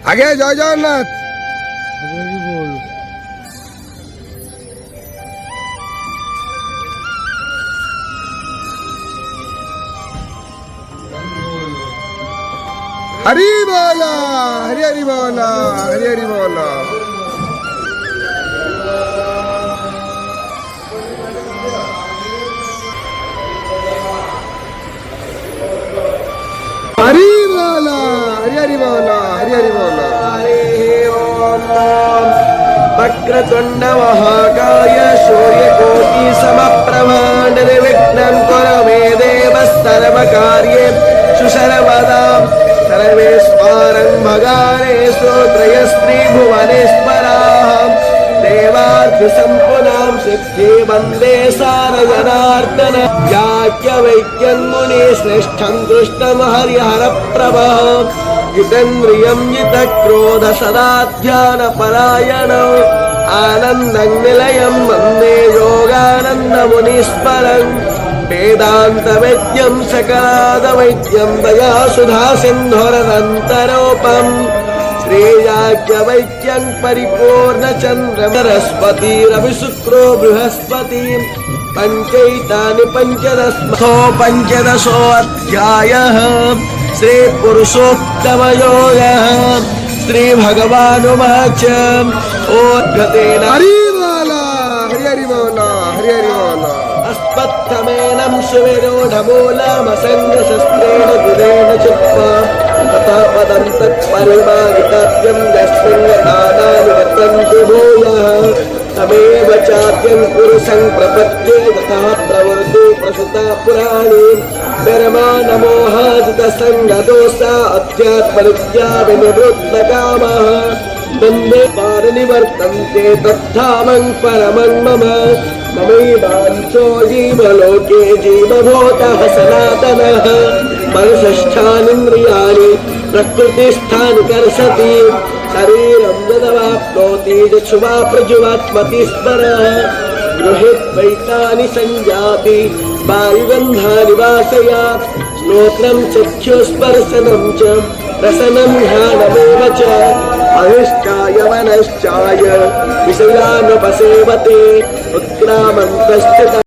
আগে জয় জগন্নাথ। हरी बोला, हरी हरी बोला, हरी हरी बोला। हरी बोला, हरी हरी बोला, हरी हरी बोला। वक्रतुंड महाकाय सूर्यकोटि समप्रभा निर्विघ्नं कुरु मे देव सर्वकार्येषु सर्वदा। सर्वेश्वरं भगानेषु त्रयस्त्री भुवनेश्वराः देवार्धसम्पूर्णां सिद्धि वन्दे सारजनार्दन। याज्ञवल्क्यं मुनिश्रेष्ठं दृष्टं हरिहरप्रभः जितेन्द्रियं जितक्रोध सदा ध्यानपरायणो आनन्दं निलयं वन्दे योगानन्दमुनीश्वरम्। वेदान्तवेद्यं सकलादवैद्यं दया सुधा सिन्धुरनन्तरोपम् श्रेयाज्ञवैद्यं परिपूर्णचन्द्रं सरस्वतीरविशुक्रो बृहस्पति। पञ्चैतानि पञ्चदशोऽध्यायः श्रीपुरुषोत्तमयोगः। श्रीभगवानुवाच ओद्गतेन हरि बोला, हरि हरि बोला, हरि हरि बोला। अस्मत्थमेनं सुविरूढमूलमसङ्गशस्त्रेण गुरेण चित्वा तथा पदं तत्परिमार्गितव्यं यस्मिन् दानानि वर्तन्ते भूयः तमेव चाद्यं पुरुषं प्रपद्ये तथा प्रवृत्ति प्रसुता पुराणे। निर्माणमोहाजितसङ्गदोषा अध्यात्मनित्या विनिवृत्तकामः वन्दे पारनिवर्तन्ते तत्धामं परमं मम। ममैवांशो जीवलोके जीवभूतः सनातनः। मनसष्ठानीन्द्रियाणि प्रकृतिस्थानि कर्षति शरीरं यदवाप्नोति यच्छ्वा प्रजुवात्मति स्मरः। गृहीत्वैतानि संजाति वायुगन्धानि वासयात्। श्रोत्रं चक्षुस्पर्शनं च रसनं ध्यानमेव च। अधिष्ठाय मनश्चाय विषयानुपसेवते उत्क्रामन्तश्च